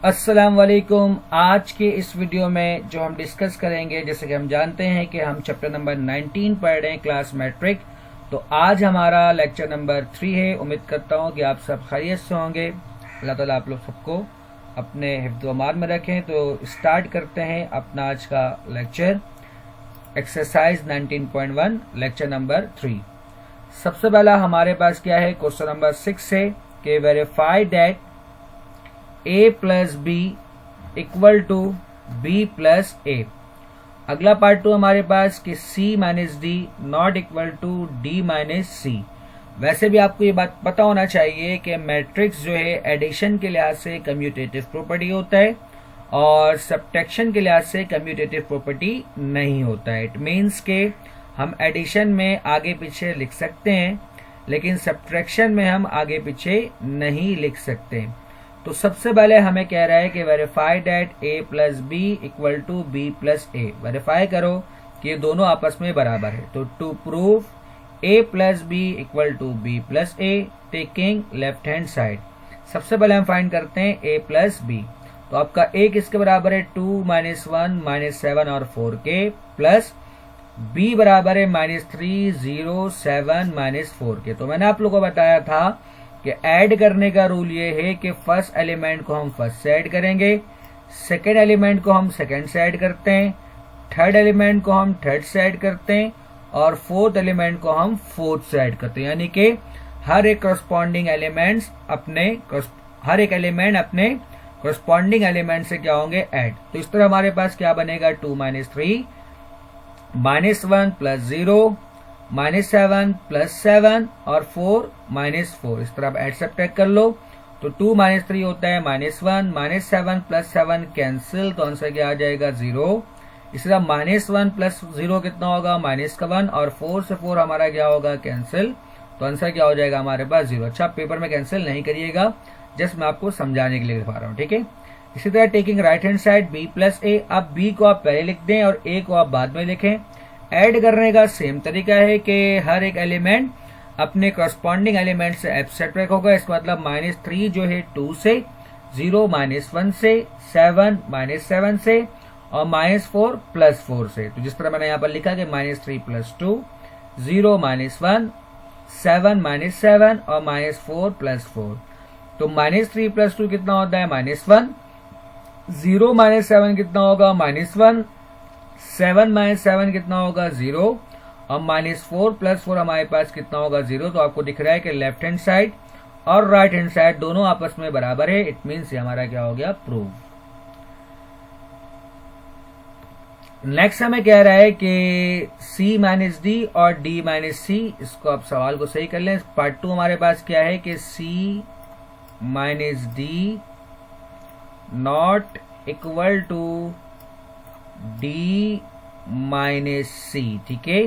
अस्सलाम वालेकुम। आज के इस वीडियो में जो हम डिस्कस करेंगे, जैसे कि हम जानते हैं कि हम चैप्टर नंबर 19 पढ़ रहे हैं, क्लास मैट्रिक। तो आज हमारा लेक्चर नंबर 3 है। उम्मीद करता हूं कि आप सब खैरियत से होंगे। अल्लाह ताला आप लोग सबको अपने हिफ्ज़ व अमान में रखें। तो स्टार्ट करते हैं अपना आज का लेक्चर, एक्सरसाइज 19.1 लेक्चर नंबर 3। सबसे पहला हमारे पास क्या है, क्वेश्चन नंबर 6 है कि verify that a plus b equal to b plus a. अगला पार्ट 2 हमारे पास कि c minus d not equal to d minus c. वैसे भी आपको ये बात पता होना चाहिए कि मैट्रिक्स जो है एडिशन के लिहाज से कम्यूटेटिव प्रॉपर्टी होता है और सब्ट्रैक्शन के लिहाज से कम्यूटेटिव प्रॉपर्टी नहीं होता है। इट मीन्स के हम एडिशन में आगे पीछे लिख सकते हैं, लेकिन सब्ट्रैक्शन में हम आगे पीछे नहीं लिख सकते। तो सबसे पहले हमें कह रहा है कि verify that a plus b equal to b plus a. Verify करो कि ये दोनों आपस में बराबर है। तो to prove a plus b equal to b plus a, taking left hand side. सबसे पहले हम फाइंड करते हैं a प्लस बी। तो आपका a किसके बराबर है, 2 माइनस 1 माइनस 7 और 4 के, प्लस b बराबर है -3 0 7 माइनस 4 के। तो मैंने आप लोगों को बताया था कि ऐड करने का रूल ये है कि फर्स्ट एलिमेंट को हम फर्स्ट से ऐड करेंगे, सेकेंड एलिमेंट को हम सेकेंड से ऐड करते हैं, थर्ड एलिमेंट को हम थर्ड से ऐड करते हैं और फोर्थ एलिमेंट को हम फोर्थ से ऐड करते हैं। यानी कि हर एक करस्पॉन्डिंग एलिमेंट्स हर एक एलिमेंट अपने करस्पॉन्डिंग एलिमेंट से क्या होंगे, ऐड। तो इस तरह हमारे पास क्या बनेगा, 2 minus 3 minus 1 plus 0 minus 7 plus 7 और 4 माइनस 4। इस तरह आप एड सब्ट्रैक्ट कर लो। तो 2 माइनस 3 होता है -1, माइनस 7 प्लस 7 कैंसिल, तो आंसर क्या आ जाएगा 0। इसी तरह -1 प्लस 0 कितना होगा, -1 और 4 से 4 हमारा क्या होगा, कैंसिल, तो आंसर क्या हो जाएगा हमारे पास 0। अच्छा, पेपर में कैंसिल नहीं करिएगा, जस्ट मैं आपको समझाने के लिए लिखवा रहा हूँ, ठीक है। इसी तरह taking right hand side b plus a. अब b को आप पहले लिख दें और a को आप बाद में लिखें। ऐड करने का सेम तरीका है कि हर एक एलिमेंट अपने करस्पॉन्डिंग एलिमेंट से सब्ट्रैक्ट होगा। इसका मतलब -3 जो है 2 से, 0 -1 से, 7 -7 से और -4 प्लस 4 से। तो जिस तरह मैंने यहाँ पर लिखा कि -3 प्लस 2, 0 -1, 7 -7 और -4 प्लस 4। तो -3 प्लस 2 कितना होता है, -1, 0 -7 कितना होगा, -1, 7 माइनस 7 कितना होगा, 0 और -4 प्लस 4 हमारे पास कितना होगा, 0। तो आपको दिख रहा है कि लेफ्ट हैंड साइड और राइट हैंड साइड दोनों आपस में बराबर है। इट मीन्स ये हमारा क्या हो गया, प्रूव। नेक्स्ट हमें कह रहा है कि c माइनस डी और d माइनस सी। इसको आप सवाल को सही कर लें। पार्ट 2 हमारे पास क्या है कि c minus d not equal to d minus c, ठीक है।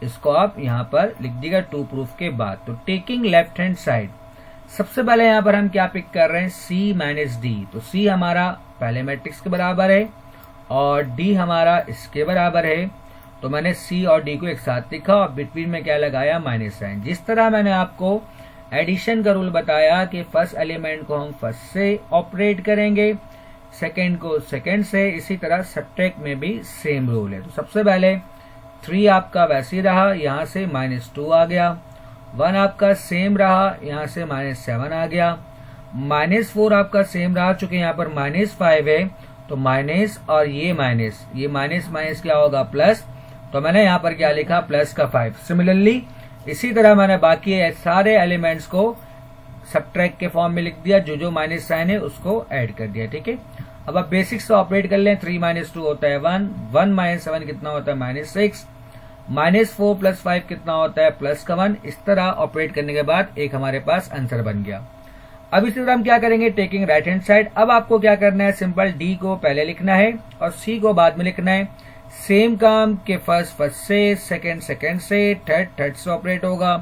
इसको आप यहां पर लिख दीजिएगा टू प्रूफ के बाद। तो टेकिंग लेफ्ट हैंड साइड, सबसे पहले यहां पर हम क्या पिक कर रहे हैं, c माइनस डी। तो c हमारा पहले मैट्रिक्स के बराबर है और d हमारा इसके बराबर है। तो मैंने c और d को एक साथ लिखा और बिटवीन में क्या लगाया, माइनस साइन। जिस तरह मैंने आपको एडिशन का रूल बताया कि फर्स्ट एलिमेंट को हम फर्स्ट से ऑपरेट करेंगे, सेकेंड को सेकेंड से, इसी तरह सब्ट्रैक्ट में भी सेम रूल है। तो सबसे पहले 3 आपका वैसे ही रहा, यहां से -2 आ गया। 1 आपका सेम रहा, यहां से -7 आ गया। -4 आपका सेम रहा, चूंकि यहां पर -5 है तो माइनस और ये माइनस माइनस क्या होगा, प्लस। तो मैंने यहां पर क्या लिखा, प्लस का 5। सिमिलरली इसी तरह मैंने बाकी सारे एलिमेंट्स को सब्ट्रैक्ट के फॉर्म में लिख दिया, जो माइनस साइन है उसको ऐड कर दिया, ठीक है। अब आप बेसिक्स से ऑपरेट कर लें। 3 माइनस 2 होता है 1, 1 माइनस 7 कितना होता है, -6, -4 प्लस 5 कितना होता है, प्लस का 1। इस तरह ऑपरेट करने के बाद एक हमारे पास आंसर बन गया। अब इसी तरह हम क्या करेंगे, टेकिंग राइट हैंड साइड। अब आपको क्या करना है, सिंपल d को पहले लिखना है और c को बाद में लिखना है। सेम काम के फर्स्ट से, सेकेंड से, थर्ड से ऑपरेट होगा।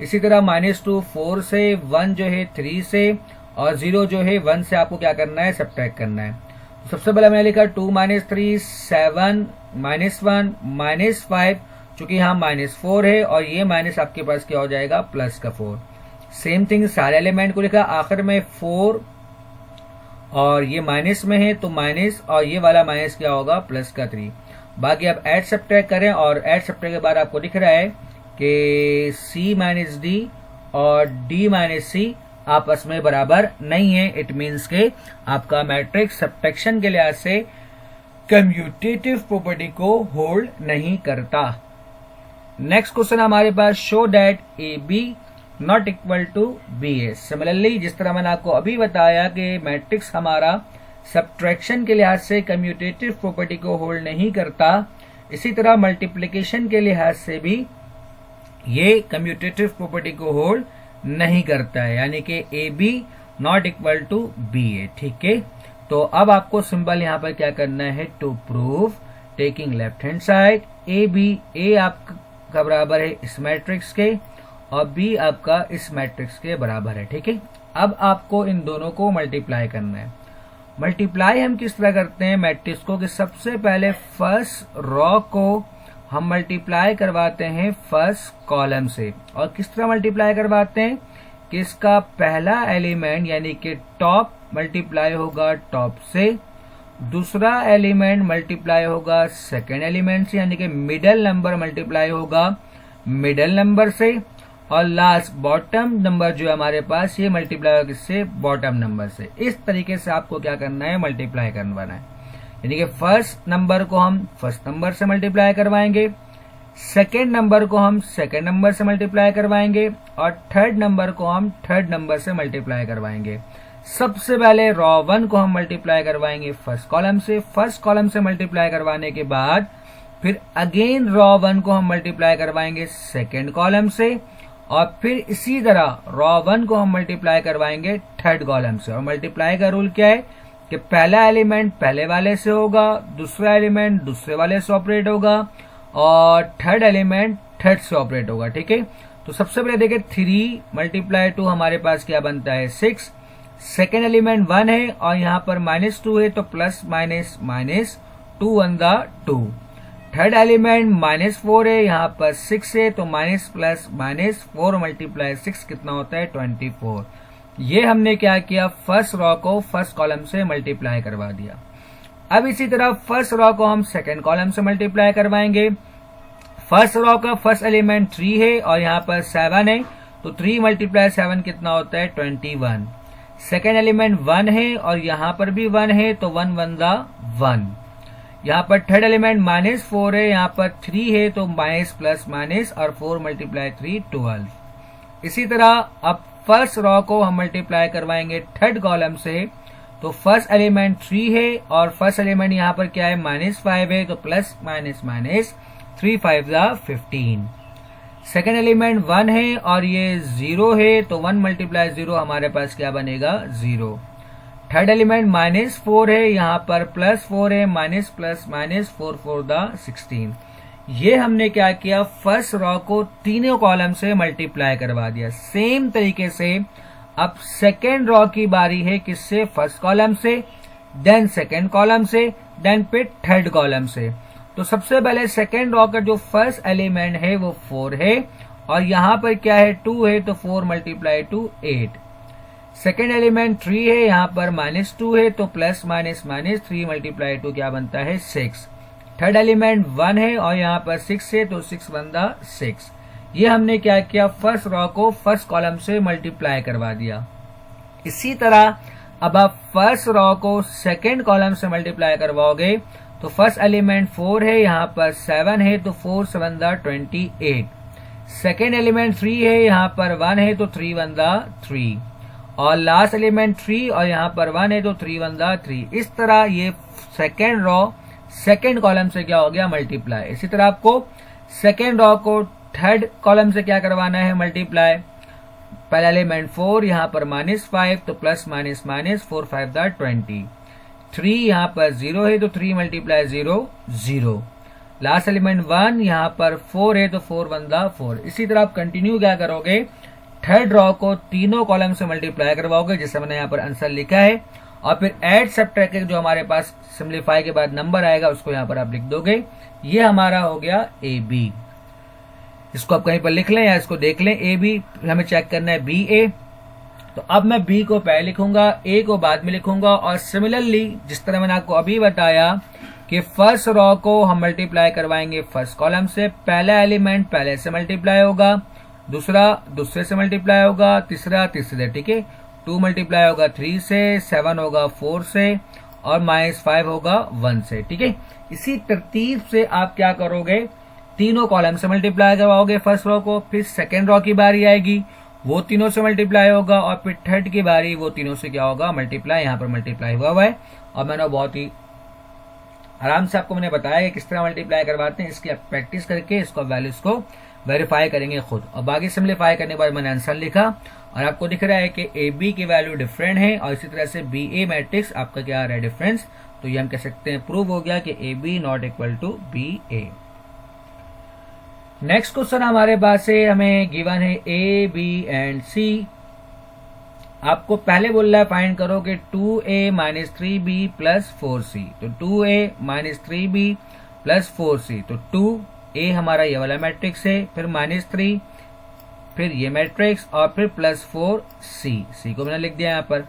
इसी तरह -2 4 से, 1 जो है 3 से और 0 जो है 1 से आपको क्या करना है, सब्ट्रैक्ट करना है। सबसे पहले मैंने लिखा 2 माइनस 3 7 -1 -5, चूंकि यहाँ -4 है और ये माइनस आपके पास क्या हो जाएगा, प्लस का 4। सेम थिंग सारे एलिमेंट को लिखा, आखिर में 4 और ये माइनस में है तो माइनस, और ये वाला माइनस क्या होगा, प्लस का 3। बाकी आप ऐड सब्ट्रैक्ट करें, और ऐड सब्ट्रैक्ट के बाद आपको दिख रहा है कि C माइनस D और D माइनस C आपस में बराबर नहीं है। इट मीन्स के आपका मैट्रिक्स सब्ट्रैक्शन के लिहाज से कम्यूटेटिव प्रॉपर्टी को होल्ड नहीं करता। नेक्स्ट क्वेश्चन हमारे पास, show that AB not equal to BA। Similarly जिस तरह मैंने आपको अभी बताया कि मैट्रिक्स हमारा सब्ट्रैक्शन के लिहाज से कम्यूटेटिव प्रॉपर्टी को होल्ड नहीं करता, इसी तरह मल्टीप्लिकेशन के लिहाज से भी ये कम्यूटेटिव प्रॉपर्टी को होल्ड नहीं करता है, यानी कि AB not equal to BA। ठीक है, तो अब आपको सिंबल यहां पर क्या करना है, to prove taking left hand side A आपका बराबर है इस मैट्रिक्स के और B आपका इस मैट्रिक्स के बराबर है। ठीक है, अब आपको इन दोनों को मल्टीप्लाई करना है। मल्टीप्लाई हम किस तरह करते हैं मैट्रिक्स को, कि सबसे पहले फर्स्ट रॉ को हम मल्टीप्लाई करवाते हैं फर्स्ट कॉलम से। और किस तरह मल्टीप्लाई करवाते हैं कि इसका पहला एलिमेंट यानी कि टॉप मल्टीप्लाई होगा टॉप से, दूसरा एलिमेंट मल्टीप्लाई होगा सेकेंड एलिमेंट से, यानी कि मिडल नंबर मल्टीप्लाई होगा मिडल नंबर से, और लास्ट बॉटम नंबर जो है हमारे पास ये मल्टीप्लाई होगा किससे, बॉटम नंबर से। इस तरीके से आपको क्या करना है, मल्टीप्लाई करवाना है। यानी कि फर्स्ट नंबर को हम फर्स्ट नंबर से मल्टीप्लाई करवाएंगे, सेकेंड नंबर को हम सेकेंड नंबर से मल्टीप्लाई करवाएंगे, और थर्ड नंबर को हम थर्ड नंबर से मल्टीप्लाई करवाएंगे। सबसे पहले रॉ 1 को हम मल्टीप्लाई करवाएंगे फर्स्ट कॉलम से, फर्स्ट कॉलम से मल्टीप्लाई करवाने के बाद फिर अगेन रॉ 1 को हम मल्टीप्लाई करवाएंगे सेकेंड कॉलम से, और फिर इसी तरह रॉ 1 को हम मल्टीप्लाई करवाएंगे थर्ड कॉलम से। और मल्टीप्लाई का रूल क्या है कि पहला एलिमेंट पहले वाले से होगा, दूसरा एलिमेंट दूसरे वाले से ऑपरेट होगा, और थर्ड एलिमेंट थर्ड से ऑपरेट होगा। ठीक है, तो सबसे पहले देखिए 3 मल्टीप्लाई 2 हमारे पास क्या बनता है, 6। सेकेंड एलिमेंट 1 है और यहाँ पर -2 है तो plus minus minus 2 1 2। Third element -4 है, यहाँ पर 6 है तो माइनस प्लस माइनस 4 मल्टीप्लाई 6 कितना होता है, 24। ये हमने क्या किया, फर्स्ट रॉ को फर्स्ट कॉलम से मल्टीप्लाई करवा दिया। अब इसी तरह फर्स्ट रॉ को हम सेकेंड कॉलम से मल्टीप्लाई करवाएंगे। फर्स्ट रॉ का फर्स्ट एलिमेंट 3 है और यहाँ पर 7 है तो 3 मल्टीप्लाई 7 कितना होता है, 21। सेकेंड एलिमेंट 1 है और यहाँ पर भी 1 है तो 1 1 1। यहाँ पर थर्ड एलिमेंट -4 है, यहाँ पर 3 है तो माइनस प्लस माइनस और 4 मल्टीप्लाई 3 12। इसी तरह अब फर्स्ट रॉ को हम मल्टीप्लाई करवाएंगे थर्ड कॉलम से, तो फर्स्ट एलिमेंट 3 है और फर्स्ट एलिमेंट यहाँ पर क्या है, -5 है तो plus minus minus 3 5 15। Second element 1 है और ये 0 है तो 1 मल्टीप्लाई 0 हमारे पास क्या बनेगा, 0। थर्ड एलिमेंट -4 है, यहाँ पर +4 है, माइनस प्लस माइनस 4 4 16। ये हमने क्या किया, फर्स्ट रॉ को तीनों कॉलम से मल्टीप्लाई करवा दिया। सेम तरीके से अब सेकेंड रॉ की बारी है, किससे, फर्स्ट कॉलम से, देन सेकेंड कॉलम से, देन फिर थर्ड कॉलम से। तो सबसे पहले सेकेंड रॉ का जो फर्स्ट एलिमेंट है वो 4 है और यहाँ पर क्या है, 2 है तो 4 मल्टीप्लाई 2 8। सेकेंड एलिमेंट 3 है, यहाँ पर -2 है तो प्लस माइनस माइनस 3 मल्टीप्लाई 2 क्या बनता है, 6। थर्ड एलिमेंट 1 है और यहाँ पर 6 है तो 6 बनता 6। ये हमने क्या किया, फर्स्ट रॉ को फर्स्ट कॉलम से मल्टीप्लाई करवा दिया। इसी तरह अब आप फर्स्ट रॉ को सेकेंड कॉलम से मल्टीप्लाई करवाओगे तो फर्स्ट एलिमेंट 4 है, यहाँ पर 7 है तो 4 7 28। सेकेंड एलिमेंट 3 है, यहाँ पर 1 है तो 3 1 3, और लास्ट एलिमेंट 3 और यहाँ पर 1 है तो 3 1 3। इस तरह ये सेकेंड रॉ सेकेंड कॉलम से क्या हो गया, मल्टीप्लाई। इसी तरह आपको सेकेंड रॉ को थर्ड कॉलम से क्या करवाना है, मल्टीप्लाई। पहला एलिमेंट 4, यहाँ पर -5 तो प्लस माइनस माइनस 4 5 20। 3 यहाँ पर 0 है तो 3 मल्टीप्लाई 0 0। लास्ट एलिमेंट 1, यहाँ पर 4 है तो 4 1 4। इसी तरह आप कंटिन्यू क्या करोगे, थर्ड रॉ को तीनों कॉलम से मल्टीप्लाई करवाओगे जैसे मैंने यहाँ पर आंसर लिखा है, और फिर एड सब्ट्रैक्ट जो हमारे पास सिंप्लीफाई के बाद नंबर आएगा उसको यहाँ पर आप लिख दोगे। ये हमारा हो गया AB। इसको आप कहीं पर लिख लें या इसको देख लें। AB हमें चेक करना है BA, तो अब मैं बी को पहले लिखूंगा, ए को बाद में लिखूंगा, और सिमिलरली जिस तरह मैंने आपको अभी बताया कि फर्स्ट रो को हम मल्टीप्लाई करवाएंगे फर्स्ट कॉलम से। पहला एलिमेंट पहले से मल्टीप्लाई होगा, दूसरा दूसरे से मल्टीप्लाई होगा, तीसरा तीसरे, ठीक है। 2 मल्टीप्लाई होगा 3 से, 7 होगा 4 से, और -5 होगा 1 से, ठीक है। इसी तरतीब से आप क्या करोगे, तीनों कॉलम से मल्टीप्लाई करवाओगे फर्स्ट रो को, फिर सेकेंड रो की बारी आएगी, वो तीनों से मल्टीप्लाई होगा, और फिर थर्ड की बारी वो तीनों से क्या होगा, मल्टीप्लाई। यहाँ पर मल्टीप्लाई हुआ है, और मैंने बहुत ही आराम से आपको मैंने बताया कि किस तरह मल्टीप्लाई करवाते हैं। इसकी आप प्रैक्टिस करके इसको वैल्यूज को वेरीफाई करेंगे खुद, और बाकी सिंप्लीफाई करने के बाद मैंने आंसर लिखा, और आपको दिख रहा है कि ए बी की वैल्यू डिफरेंट है, और इसी तरह से बी ए मैट्रिक्स आपका क्या आ रहा है, डिफरेंस। तो ये हम कह सकते हैं प्रूव हो गया कि A B not equal to B A. Next question हमारे पास है, हमें गिवन है ए बी एंड सी। आपको पहले बोल रहा है फाइंड करो कि 2a minus 3b plus 4c। तो 2a minus 3b plus 4c, तो 2a हमारा ये वाला मैट्रिक्स है, फिर -3, फिर ये मैट्रिक्स, और फिर +4c। c को मैंने लिख दिया यहाँ पर।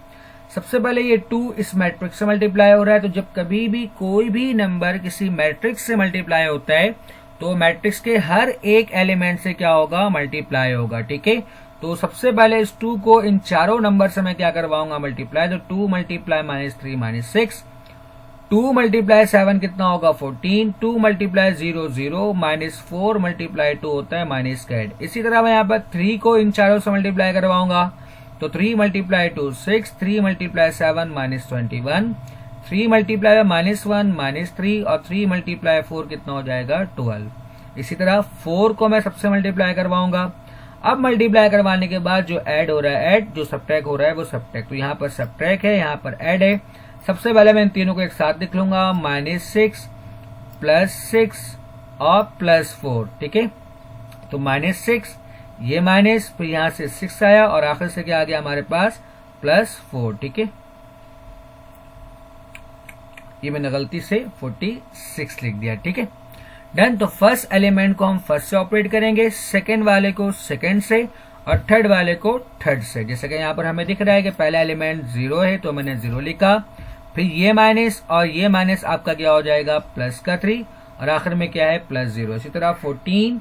सबसे पहले ये 2 इस मैट्रिक्स से मल्टीप्लाई हो रहा है, तो जब कभी भी कोई भी नंबर किसी मैट्रिक्स से मल्टीप्लाई होता है तो मैट्रिक्स के हर एक एलिमेंट से क्या होगा, मल्टीप्लाई होगा, ठीक है। तो सबसे पहले इस 2 को इन चारों नंबर से मैं क्या करवाऊंगा, मल्टीप्लाई। तो 2 मल्टीप्लाई -3 -6, 2 मल्टीप्लाई 7 कितना होगा, 14, 2 मल्टीप्लाई 0 0, -4 मल्टीप्लाई 2 होता है -8। इसी तरह मैं यहाँ पर 3 को इन चारों से मल्टीप्लाई करवाऊंगा, तो 3 मल्टीप्लाई 2 6, 3 मल्टीप्लाई 7 -21, 3 मल्टीप्लाई -1 -3, और 3 मल्टीप्लाई 4 कितना हो जाएगा, 12। इसी तरह 4 को मैं सबसे मल्टीप्लाई करवाऊंगा। अब मल्टीप्लाई करवाने के बाद जो ऐड हो रहा है ऐड, जो सब्ट्रैक्ट हो रहा है वो सब्ट्रैक्ट। तो यहाँ पर सब्ट्रैक्ट है, यहाँ पर ऐड है। सबसे पहले मैं इन तीनों को एक साथ लिख लूंगा, -6 +6 और +4, ठीक है। तो -6 ये माइनस, फिर यहां से 6 आया, और आखिर से क्या आ गया हमारे पास, +4, ठीक है। ये मैंने गलती से 46 लिख दिया, ठीक है। डन। तो फर्स्ट एलिमेंट को हम फर्स्ट से ऑपरेट करेंगे, सेकंड वाले को सेकंड से, और थर्ड वाले को थर्ड से। जैसे कि यहाँ पर हमें दिख रहा है कि पहला एलिमेंट 0 है, तो मैंने 0 लिखा, फिर ये माइनस और ये माइनस आपका क्या हो जाएगा, +3, और आखिर में क्या है, +0। इसी तरह 14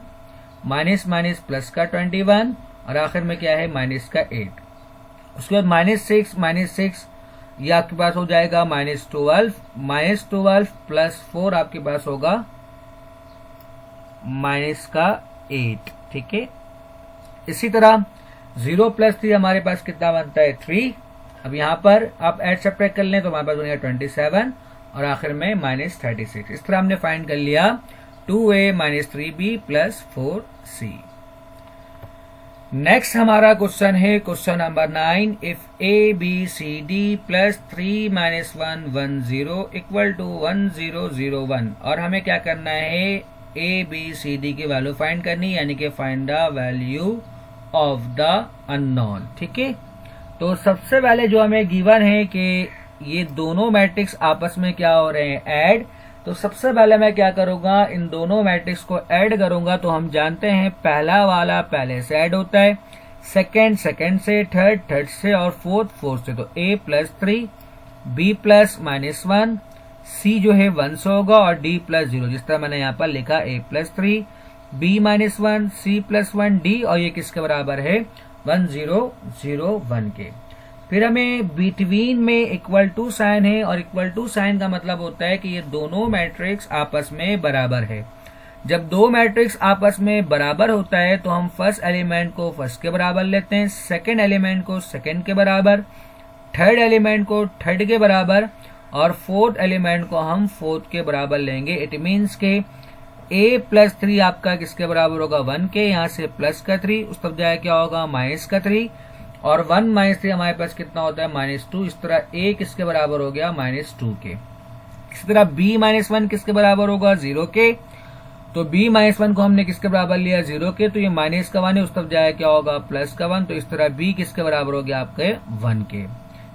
माइनस माइनस +21, और आखिर में क्या है, -8। उसके बाद -6 ये आपके पास हो जाएगा -12, -12 +4 आपके पास होगा -8, ठीक है। इसी तरह 0 + 3 हमारे पास कितना बनता है, 3। अब यहाँ पर आप ऐड सब्ट्रैक्ट कर लें तो हमारे पास बनेगा 27, और आखिर में -36। इस तरह हमने फाइंड कर लिया 2a - 3b + 4c। नेक्स्ट हमारा क्वेश्चन है question number 9। If a b c d + 3 - 1 1 0 = 1 0 0 1, और हमें क्या करना है, a b c d की वैल्यू फाइंड करनी, यानी कि find the value of the unknown, ठीक है। तो सबसे पहले जो हमें गिवन है कि ये दोनों मैट्रिक्स आपस में क्या हो रहे हैं, ऐड। तो सबसे पहले मैं क्या करूंगा, इन दोनों मैट्रिक्स को ऐड करूंगा। तो हम जानते हैं पहला वाला पहले से ऐड होता है, सेकंड सेकंड से, थर्ड से, और फोर्थ से। तो a + 3, b + -1, c जो है 1 से होगा, और d + 0, जिस तरह मैंने यहाँ पर लिखा a + 3, b - 1, c + 1, d, और ये किसके बराबर है, 1 0 0 1 के। फिर हमें बिटवीन में इक्वल टू साइन है, और इक्वल टू साइन का मतलब होता है कि ये दोनों मैट्रिक्स आपस में बराबर है। जब दो मैट्रिक्स आपस में बराबर होता है तो हम फर्स्ट एलिमेंट को फर्स्ट के बराबर लेते हैं, सेकंड एलिमेंट को सेकंड के बराबर, थर्ड एलिमेंट को थर्ड के बराबर, और फोर्थ एलिमेंट को हम फोर्थ के बराबर लेंगे। इट मीन्स के a + 3 आपका किसके बराबर होगा, 1 के। यहाँ से +3 उस तरफ जाए क्या होगा, -3, और 1 - 3 हमारे पास कितना होता है, -2। इस तरह a किसके बराबर हो गया, -2 के। इसी तरह b - 1 किसके बराबर होगा, 0 के। तो b - 1 को हमने किसके बराबर लिया, 0 के। तो ये -1 है, उस तरफ जाए क्या होगा, +1। तो इस तरह b किसके बराबर हो गया, आपके 1 के।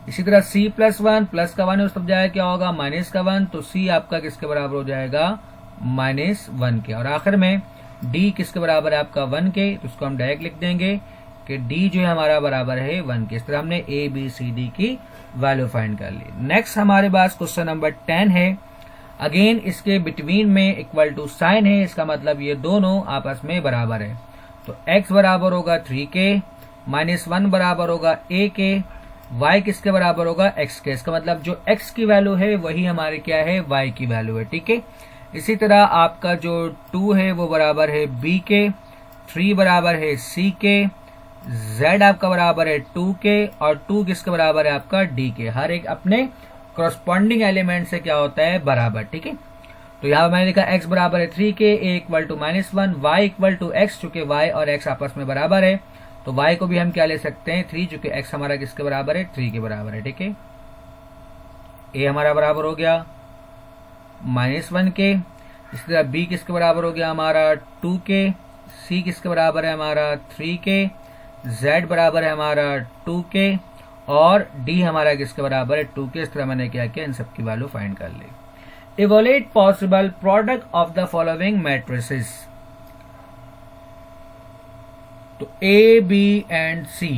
इसी तरह c + 1 +1 है, उस तरफ जाए क्या होगा, -1। तो c आपका किसके बराबर हो जाएगा, -1 के। और आखिर में d किसके बराबर है आपका, 1 के। तो उसको हम डायरेक्ट लिख देंगे कि डी जो है हमारा बराबर है 1 के। इस तरह हमने ए बी सी डी की वैल्यू फाइंड कर ली। नेक्स्ट हमारे पास क्वेश्चन नंबर 10 है। अगेन इसके बिटवीन में इक्वल टू साइन है, इसका मतलब ये दोनों आपस में बराबर है। तो x बराबर होगा 3k, -1 बराबर होगा a के, y किसके बराबर होगा x के। इसका मतलब जो x की वैल्यू है वही हमारे क्या है y की वैल्यू है, ठीक है। इसी तरह आपका जो 2 है वो बराबर है b के, 3 बराबर है c के, z आपका बराबर है 2 के और 2 किसके बराबर है आपका d के। हर एक अपने कॉरस्पॉन्डिंग एलिमेंट से क्या होता है बराबर, ठीक है। तो यहाँ मैंने लिखा x बराबर है 3k, a equal to -1, y equal to x, चूंकि y और x आपस में बराबर है तो y को भी हम क्या ले सकते हैं 3, चूंकि x हमारा किसके बराबर है 3 के बराबर है, ठीक है। a हमारा बराबर हो गया -1 के, इसी तरह b किसके बराबर हो गया हमारा 2 के, c किसके बराबर है हमारा 3 के, z बराबर है हमारा 2 के और d हमारा किसके बराबर है 2 के। इस तरह मैंने क्या किया इन सबकी वैल्यू फाइंड कर ली। Evaluate possible product of the following matrices. तो A, B and C।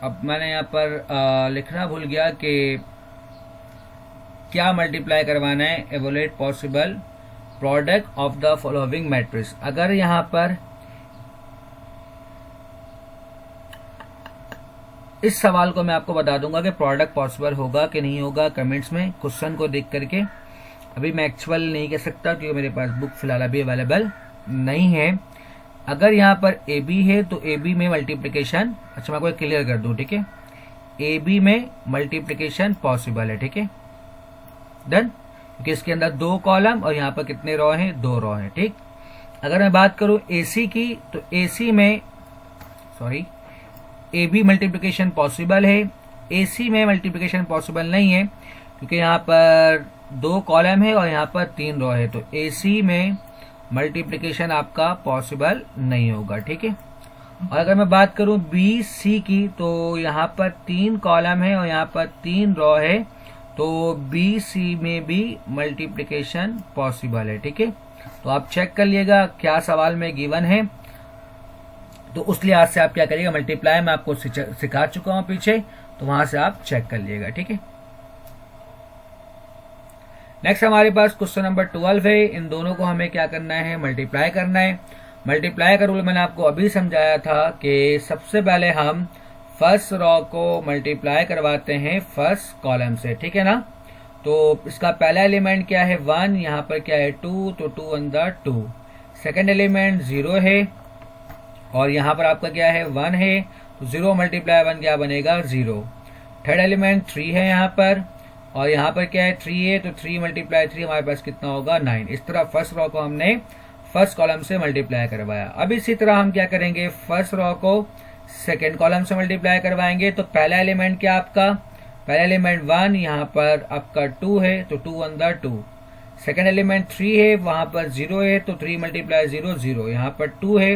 अब मैंने यहाँ पर लिखना भूल गया कि क्या मल्टीप्लाई करवाना है। Evaluate possible product of the following matrix। अगर यहाँ पर इस सवाल को मैं आपको बता दूंगा कि प्रोडक्ट पॉसिबल होगा कि नहीं होगा कमेंट्स में क्वेश्चन को देख करके। अभी मैं एक्चुअल नहीं कह सकता क्योंकि मेरे पास बुक फिलहाल अभी अवेलेबल नहीं है। अगर यहाँ पर ए बी है तो ए बी में मल्टीप्लिकेशन, अच्छा मैं आपको क्लियर कर दूं, ठीक है। ए बी में मल्टीप्लिकेशन पॉसिबल है, ठीक है, डन, क्योंकि इसके अंदर 2 कॉलम और यहाँ पर कितने रो हैं 2 रो हैं, ठीक। अगर मैं बात करूं ए सी की तो ए सी में ए बी मल्टीप्लिकेशन पॉसिबल है, ए सी में मल्टीप्लिकेशन पॉसिबल नहीं है क्योंकि यहाँ पर 2 कॉलम है और यहाँ पर 3 रो है। तो ए सी में मल्टीप्लिकेशन आपका पॉसिबल नहीं होगा, ठीक है। और अगर मैं बात करूं बी सी की तो यहाँ पर 3 कॉलम है और यहाँ पर 3 रो है, तो बी सी में भी मल्टीप्लिकेशन पॉसिबल है, ठीक है। तो आप चेक कर लिएगा क्या सवाल में गिवन है, तो उस लिहाज से आप क्या करिएगा मल्टीप्लाई मैं आपको सिखा चुका हूं पीछे, तो वहां से आप चेक कर लिएगा, ठीक है। नेक्स्ट हमारे पास क्वेश्चन नंबर 12 है। इन दोनों को हमें क्या करना है मल्टीप्लाई करना है। मल्टीप्लाई का रूल मैंने आपको अभी समझाया था कि सबसे पहले हम फर्स्ट रो को मल्टीप्लाई करवाते हैं फर्स्ट कॉलम से, ठीक है ना। तो इसका पहला एलिमेंट क्या है 1, यहाँ पर क्या है 2, तो 2 1 2। सेकेंड एलिमेंट 0 है और यहाँ पर आपका क्या है 1 है, तो 0 मल्टीप्लाई 1 क्या बनेगा 0। थर्ड एलिमेंट 3 है यहाँ पर और यहाँ पर क्या है 3 है, तो 3 मल्टीप्लाई 3 हमारे पास कितना होगा 9। इस तरह फर्स्ट रो को हमने फर्स्ट कॉलम से मल्टीप्लाई करवाया। अब इसी तरह हम क्या करेंगे फर्स्ट रो को सेकेंड कॉलम से मल्टीप्लाई करवाएंगे। तो पहला एलिमेंट क्या आपका, पहला एलिमेंट 1, यहाँ पर आपका 2 है तो 2 1 2। सेकेंड एलिमेंट 3 है, वहां पर 0 है तो 3 मल्टीप्लाई 0 0, यहाँ पर 2 है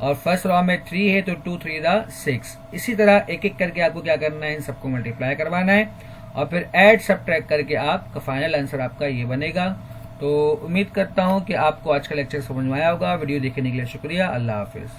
और फर्स्ट रो में 3 है तो 2 3 6। इसी तरह एक एक करके आपको क्या करना है इन सबको मल्टीप्लाई करवाना है और फिर ऐड सबट्रैक्ट करके आपका फाइनल आंसर आपका ये बनेगा। तो उम्मीद करता हूं कि आपको आज का लेक्चर समझ में आया होगा। वीडियो देखने के लिए शुक्रिया। अल्लाह हाफिज।